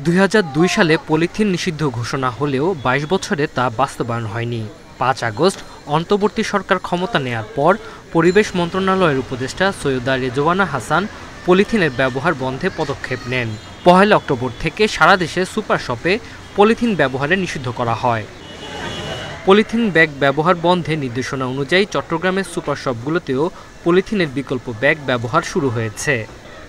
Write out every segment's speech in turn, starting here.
2002 সালে পলিথিন নিষিদ্ধ ঘোষণা হলেও 22 বছরে তা বাস্তবায়ন হয়নি। 5 আগস্ট অন্তর্বর্তী সরকার ক্ষমতা নেয়ার পর পরিবেশ মন্ত্রণালয়ের উপদেষ্টা সৈয়দা রেজওয়ানা হাসান পলিথিনের ব্যবহার বন্ধে পদক্ষেপ নেন। 1 অক্টোবর থেকে সারা দেশে সুপার শপে পলিথিন ব্যবহারে নিষিদ্ধ করা হয়। পলিথিন ব্যাগ ব্যবহার বন্ধে নির্দেশনা অনুযায়ী চট্টগ্রামের সুপার শপগুলোতেও পলিথিনের বিকল্প ব্যাগ ব্যবহার শুরু হয়েছে।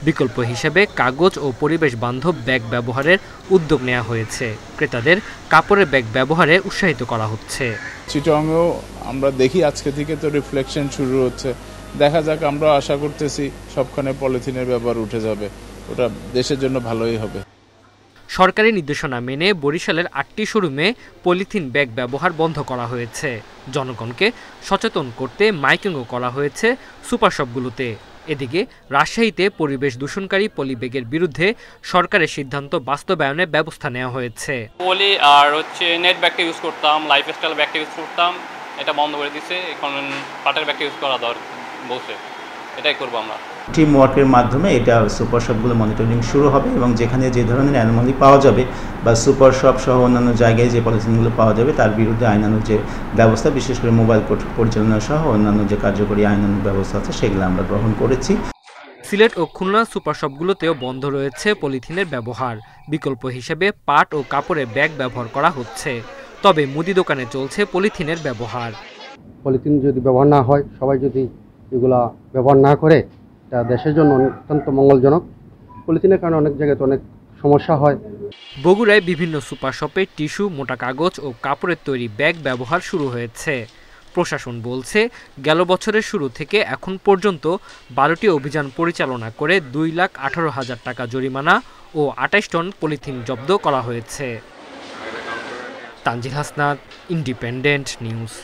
বিকল্প হিসেবে কাগজ ও পরিবেশ বান্ধব ব্যাগ ব্যবহারের উদ্যোগ নেওয়া হয়েছে। ক্রেতাদের কাপড়ের ব্যাগ ব্যবহারে উৎসাহিত করা হচ্ছে। চিটাগংয়েও আমরা দেখি আজকে থেকে তো রিফ্লেকশন শুরু হচ্ছে। দেখা যাক, আমরা আশা করতেছি সবখানে পলিথিনের ব্যবহার উঠে যাবে। ওটা দেশের জন্য ভালোই হবে। সরকারি নির্দেশনা মেনে বরিশালের 8টি শোরুমে পলিথিন ব্যাগ ব্যবহার বন্ধ করা হয়েছে। জনগণকে সচেতন করতে মাইকিংও করা হয়েছে সুপার শপগুলোতে। এদিকে রাজশাহীতে পরিবেশ দূষণকারী পলি ব্যাগের বিরুদ্ধে সরকারের সিদ্ধান্ত বাস্তবায়নে ব্যবস্থা নেওয়া হয়েছে। পলি আর নেট ব্যাগটা ইউজ করতাম, লাইফস্টাইল ব্যাগটা ইউজ করতাম, এটা বন্ধ করে দিচ্ছে। এখন পাটের ব্যাগটা ইউজ করা দরকার বলছে, এটাই করবো আমরা। টিম ওয়ার্কের মাধ্যমে এটা সুপার শপগুলো মনিটরিং শুরু হবে এবং যেখানে যে ধরনের অ্যানোমালি পাওয়া যাবে বা সুপার শপ সহ অন্যান্য জায়গায় যে পলিথিনগুলো পাওয়া যাবে তার বিরুদ্ধে আইনানুগ যে ব্যবস্থা, বিশেষ করে মোবাইল কোর্ট পরিচালনা সহ অন্যান্য যে কার্যকরী আইনানুগ ব্যবস্থা আছে সেগুলো আমরা গ্রহণ করেছি। সিলেট ও খুলনা সুপার শপগুলোতেও বন্ধ রয়েছে পলিথিনের ব্যবহার। বিকল্প হিসেবে পাট ও কাপড়ের ব্যাগ ব্যবহার করা হচ্ছে। তবে মুদি দোকানে চলছে পলিথিনের ব্যবহার। পলিথিন যদি ব্যবহার না হয়, সবাই যদি এগুলা ব্যবহার না করে, এটা দেশের জন্য অত্যন্ত মঙ্গলজনক। পলিথিনের কারণে অনেক জায়গায় অনেক সমস্যা হয়। বগুড়ায় বিভিন্ন সুপার শপে টিস্যু, মোটা কাগজ ও কাপড়ের তৈরি ব্যাগ ব্যবহার শুরু হয়েছে। প্রশাসন বলছে, গেল বছরের শুরু থেকে এখন পর্যন্ত 12টি অভিযান পরিচালনা করে 2,18,000 টাকা জরিমানা ও 28 টন পলিথিন জব্দ করা হয়েছে। Tanzil Hasnat, independent news.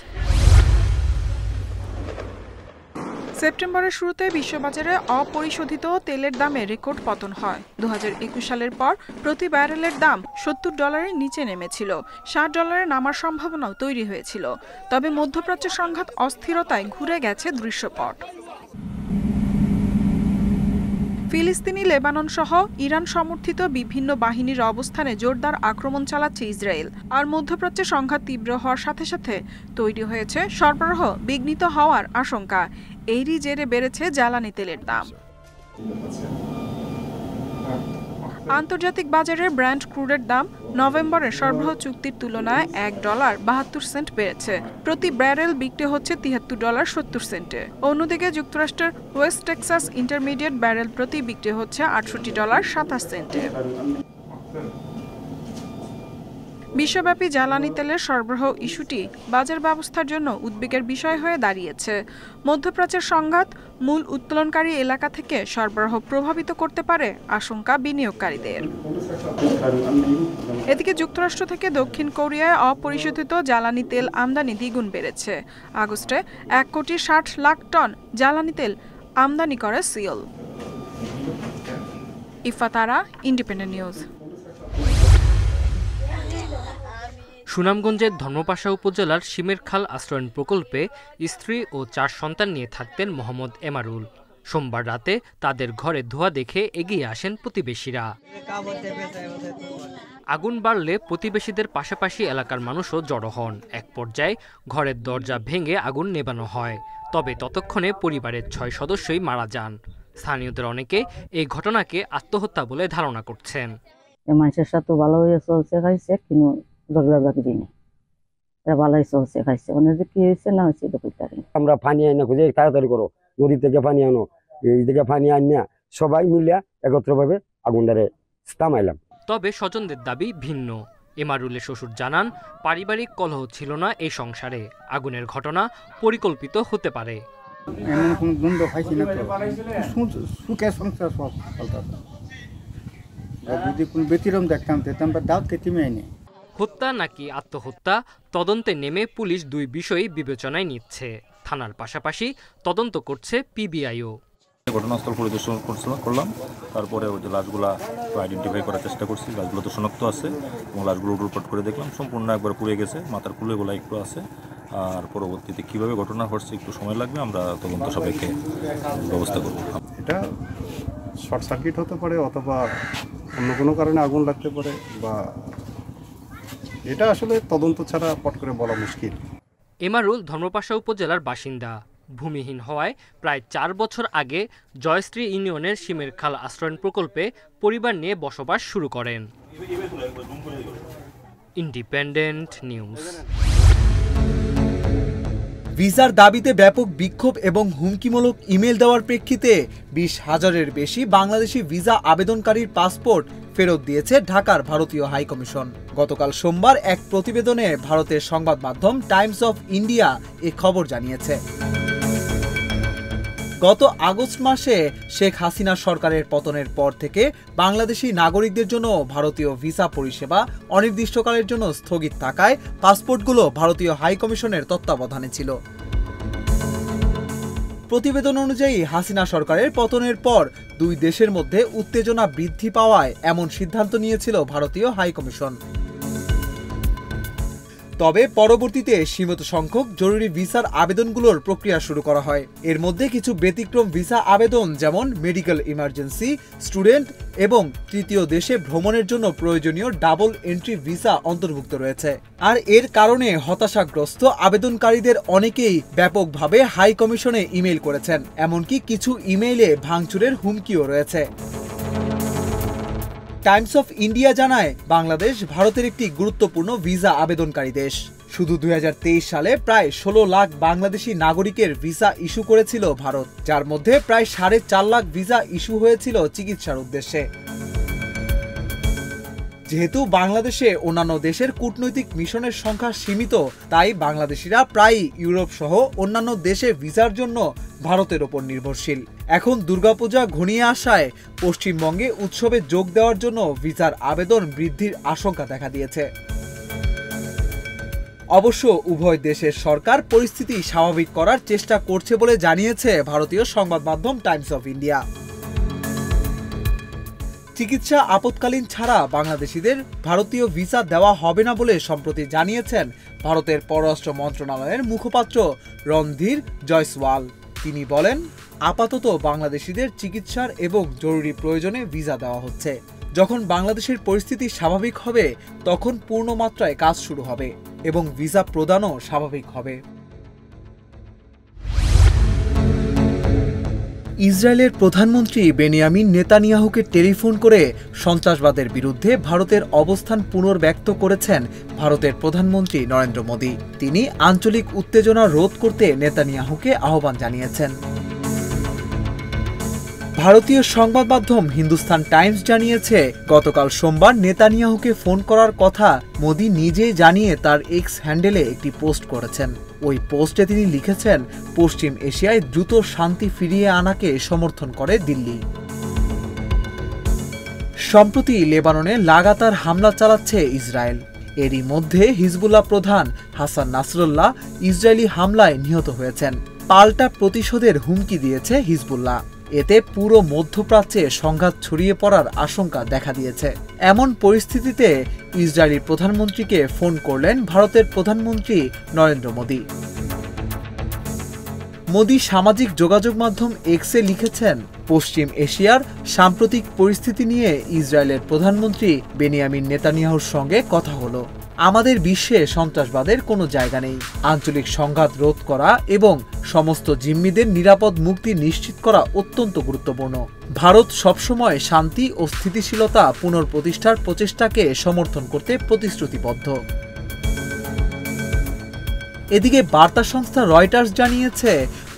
সেপ্টেম্বরের শুরুতে বিশ্ববাজারে অপরিশোধিত তেলের দামে রেকর্ড পতন হয়। 2021 সালের পর প্রতি ব্যারেলের দাম $70 নিচে নেমেছিল। $60 নামার সম্ভাবনাও তৈরি হয়েছিল। তবে মধ্যপ্রাচ্য সংঘাত অস্থিরতায় ঘুরে গেছে দৃশ্যপট। ফিলিস্তিনি, লেবানন সহ ইরান সমর্থিত বিভিন্ন বাহিনীর অবস্থানে জোরদার আক্রমণ চালাচ্ছে ইসরায়েল। আর মধ্যপ্রাচ্যে সংঘাত তীব্র হওয়ার সাথে সাথে তৈরি হয়েছে সরবরাহ বিঘ্নিত হওয়ার আশঙ্কা। এরই জেরে বেড়েছে জ্বালানি তেলের দাম। আন্তর্জাতিক বাজারে ব্র্যান্ড ক্রুডের দাম নভেম্বরের সরবরাহ চুক্তির তুলনায় $1.72 বেড়েছে। প্রতি ব্যারেল বিক্রি হচ্ছে $73.70। অন্যদিকে যুক্তরাষ্ট্রের ওয়েস্ট টেক্সাস ইন্টারমিডিয়েট ব্যারেল প্রতি বিক্রি হচ্ছে $68.27। বিশ্বব্যাপী জ্বালানি তেলের সরবরাহ ইস্যুটি বাজার ব্যবস্থার জন্য উদ্বেগের বিষয় হয়ে দাঁড়িয়েছে। মধ্যপ্রাচ্যের সংঘাত মূল উত্তোলনকারী এলাকা থেকে সরবরাহ প্রভাবিত করতে পারে আশঙ্কা বিনিয়োগকারীদের। এদিকে যুক্তরাষ্ট্র থেকে দক্ষিণ কোরিয়ায় অপরিশোধিত জ্বালানি তেল আমদানি দ্বিগুণ বেড়েছে। আগস্টে 1,60,00,000 টন জ্বালানি তেল আমদানি করে সিওল। ইফাতারা, independent news. সুনামগঞ্জের ধর্মপাশা উপজেলার শিমেরখাল আশ্রয়ণ প্রকল্পে স্ত্রী ও 4 সন্তান নিয়ে থাকতেন মোহাম্মদ এমারুল। সোমবার রাতে তাদের ঘরে ধোঁয়া দেখে এগিয়ে আসেন প্রতিবেশীরা। আগুন বাড়লে প্রতিবেশীদের পাশাপাশি এলাকার মানুষও জড়ো হন। এক পর্যায়ে ঘরের দরজা ভেঙে আগুন নেভানো হয়। তবে ততক্ষণে পরিবারের 6 সদস্যই মারা যান। স্থানীয়দের অনেকে এই ঘটনাকে আত্মহত্যা বলে ধারণা করছেন। মানুষের সাথে ভালো হয়ে চলছে, খাইছে, কিন্তু আমরা পানি আইনা খুঁজে তাড়াতাড়ি করো, নদী থেকে পানি আনো, এই থেকে পানি আনিয়া সবাই মিলিয়া একত্রভাবে আগুনদারে থামাইলাম। তবে স্বজনদের দাবি ভিন্ন। এমারুলের শ্বশুর জানান, পারিবারিক কলহ ছিল না এই সংসারে। আগুনের ঘটনা পরিকল্পিত হতে পারে। হত্যা নাকি আত্মহত্যা, তদন্তে নেমে পুলিশ 2 বিষয়ই বিবেচনায় নিচ্ছে। থানার পাশাপাশি তদন্ত করছে পিবিআইও। ঘটনাস্থল পরিদর্শন করলাম, তারপরে ওই যে লাশগুলা আইডেন্টিফাই করার চেষ্টা করছি। লাশগুলো তো শনাক্ত আছে এবং লাশগুলো উল্টোপাট করে দেখলাম সম্পূর্ণ একবার পুড়ে গেছে, মাথার কুলেগুলো একটু আছে। আর পরবর্তীতে কীভাবে ঘটনা ঘটছে একটু সময় লাগবে, আমরা তদন্ত সাপেক্ষে ব্যবস্থা করব। এটা শর্ট সার্কিট হতে পারে অথবা অন্য কোনো কারণে আগুন লাগতে পারে, বা এটা আসলে তদন্ত ছাড়া পট করে বলা মুশকিল। এমারুল ধর্মপাশা উপজেলার বাসিন্দা। ভূমিহীন হওয়ায় প্রায় 4 বছর আগে জয়শ্রী ইউনিয়নের শিমের খাল আশ্রয়ণ প্রকল্পে পরিবার নিয়ে বসবাস শুরু করেন। Independent news. ভিসার দাবিতে ব্যাপক বিক্ষোভ এবং হুমকিমূলক ইমেল দেওয়ার প্রেক্ষিতে 20,000-এর বেশি বাংলাদেশি ভিসা আবেদনকারীর পাসপোর্ট ফেরত দিয়েছে ঢাকার ভারতীয় হাইকমিশন। গতকাল সোমবার এক প্রতিবেদনে ভারতের সংবাদ মাধ্যম টাইমস অফ ইন্ডিয়া এ খবর জানিয়েছে। গত আগস্ট মাসে শেখ হাসিনা সরকারের পতনের পর থেকে বাংলাদেশি নাগরিকদের জন্য ভারতীয় ভিসা পরিষেবা অনির্দিষ্টকালের জন্য স্থগিত থাকায় পাসপোর্টগুলো ভারতীয় হাইকমিশনের তত্ত্বাবধানে ছিল। প্রতিবেদন অনুযায়ী হাসিনা সরকারের পতনের পর দুই দেশের মধ্যে উত্তেজনা বৃদ্ধি পাওয়ায় এমন সিদ্ধান্ত নিয়েছিল ভারতীয় হাইকমিশন। তবে পরবর্তীতে সীমিত সংখ্যক জরুরি ভিসার আবেদনগুলোর প্রক্রিয়া শুরু করা হয়। এর মধ্যে কিছু ব্যতিক্রম ভিসা আবেদন, যেমন মেডিকেল ইমার্জেন্সি, স্টুডেন্ট এবং তৃতীয় দেশে ভ্রমণের জন্য প্রয়োজনীয় ডাবল এন্ট্রি ভিসা অন্তর্ভুক্ত রয়েছে। আর এর কারণে হতাশাগ্রস্ত আবেদনকারীদের অনেকেই ব্যাপকভাবে হাই কমিশনে ইমেইল করেছেন। এমনকি কিছু ইমেইলে ভাঙচুরের হুমকিও রয়েছে। টাইমস অফ ইন্ডিয়া জানায়, বাংলাদেশ ভারতের একটি গুরুত্বপূর্ণ ভিসা আবেদনকারী দেশ। শুধু 2023 সালে প্রায় 16 লাখ বাংলাদেশি নাগরিকের ভিসা ইস্যু করেছিল ভারত, যার মধ্যে প্রায় 4.5 লাখ ভিসা ইস্যু হয়েছিল চিকিৎসার উদ্দেশ্যে। যেহেতু বাংলাদেশে অন্যান্য দেশের কূটনৈতিক মিশনের সংখ্যা সীমিত, তাই বাংলাদেশিরা প্রায়ই ইউরোপ সহ অন্যান্য দেশে ভিসার জন্য ভারতের ওপর নির্ভরশীল। এখন দুর্গাপূজা ঘনিয়ে আসায় পশ্চিমবঙ্গে উৎসবে যোগ দেওয়ার জন্য ভিসার আবেদন বৃদ্ধির আশঙ্কা দেখা দিয়েছে। অবশ্য উভয় দেশের সরকার পরিস্থিতি স্বাভাবিক করার চেষ্টা করছে বলে জানিয়েছে ভারতীয় সংবাদ মাধ্যম টাইমস অফ ইন্ডিয়া। চিকিৎসা আপৎকালীন ছাড়া বাংলাদেশিদের ভারতীয় ভিসা দেওয়া হবে না বলে সম্প্রতি জানিয়েছেন ভারতের পররাষ্ট্র মন্ত্রণালয়ের মুখপাত্র রণধীর জয়সওয়াল। তিনি বলেন, আপাতত বাংলাদেশিদের চিকিৎসার এবং জরুরি প্রয়োজনে ভিসা দেওয়া হচ্ছে। যখন বাংলাদেশের পরিস্থিতি স্বাভাবিক হবে তখন পূর্ণ মাত্রায় কাজ শুরু হবে এবং ভিসা প্রদানও স্বাভাবিক হবে। ইসরায়েলের প্রধানমন্ত্রী বেনিয়ামিন নেতানিয়াহুকে টেলিফোন করে সন্ত্রাসবাদের বিরুদ্ধে ভারতের অবস্থান পুনর্ব্যক্ত করেছেন ভারতের প্রধানমন্ত্রী নরেন্দ্র মোদী। তিনি আঞ্চলিক উত্তেজনা রোধ করতে নেতানিয়াহুকে আহ্বান জানিয়েছেন। ভারতীয় সংবাদ মাধ্যম হিন্দুস্তান টাইমস জানিয়েছে, গতকাল সোমবার নেতানিয়াহুকে ফোন করার কথা মোদী নিজেই জানিয়ে তার এক্স হ্যান্ডেলে একটি পোস্ট করেছেন। ওই পোস্টে তিনি লিখেছেন, পশ্চিম এশিয়ায় দ্রুত শান্তি ফিরিয়ে আনাকে সমর্থন করে দিল্লি। সম্প্রতি লেবাননে লাগাতার হামলা চালাচ্ছে ইসরায়েল। এরই মধ্যে হিজবুল্লাহ প্রধান হাসান নাসরুল্লাহ ইসরায়েলি হামলায় নিহত হয়েছেন। পাল্টা প্রতিশোধের হুমকি দিয়েছে হিজবুল্লাহ। এতে পুরো মধ্যপ্রাচ্যে সংঘাত ছড়িয়ে পড়ার আশঙ্কা দেখা দিয়েছে। এমন পরিস্থিতিতে ইসরায়েলি প্রধানমন্ত্রীকে ফোন করলেন ভারতের প্রধানমন্ত্রী নরেন্দ্র মোদী। মোদী সামাজিক যোগাযোগ মাধ্যম এক্সে লিখেছেন, পশ্চিম এশিয়ার সাম্প্রতিক পরিস্থিতি নিয়ে ইসরায়েলের প্রধানমন্ত্রী বেনিয়ামিন নেতানিয়াহুর সঙ্গে কথা হলো। আমাদের বিশ্বে সন্ত্রাসবাদের কোনো জায়গা নেই। আঞ্চলিক সংঘাত রোধ করা এবং সমস্ত জিম্মিদের নিরাপদ মুক্তি নিশ্চিত করা অত্যন্ত গুরুত্বপূর্ণ। ভারত সবসময় শান্তি ও স্থিতিশীলতা পুনঃপ্রতিষ্ঠার প্রচেষ্টাকে সমর্থন করতে প্রতিশ্রুতিবদ্ধ। এদিকে বার্তা সংস্থা রয়টার্স জানিয়েছে,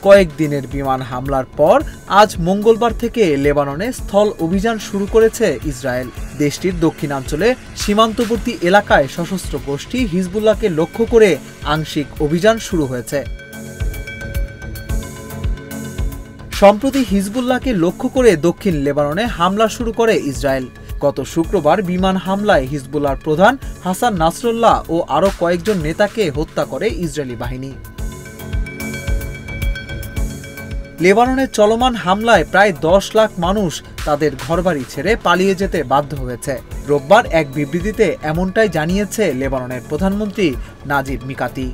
কয়েকদিনের বিমান হামলার পর আজ মঙ্গলবার থেকে লেবাননে স্থল অভিযান শুরু করেছে ইসরায়েল। দেশটির দক্ষিণাঞ্চলে সীমান্তবর্তী এলাকায় সশস্ত্র গোষ্ঠী হিজবুল্লাহকে লক্ষ্য করে আংশিক অভিযান শুরু হয়েছে। সম্প্রতি হিজবুল্লাহকে লক্ষ্য করে দক্ষিণ লেবাননে হামলা শুরু করে ইসরায়েল। গত শুক্রবার বিমান হামলায় হিজবুল্লাহর প্রধান হাসান নাসরুল্লাহ ও আরও কয়েকজন নেতাকে হত্যা করে ইসরায়েলি বাহিনী। লেবাননের চলমান হামলায় প্রায় 10 লাখ মানুষ তাদের ঘরবাড়ি ছেড়ে পালিয়ে যেতে বাধ্য হয়েছে। রোববার এক বিবৃতিতে এমনটাই জানিয়েছে লেবাননের প্রধানমন্ত্রী নাজিব মিকাতি।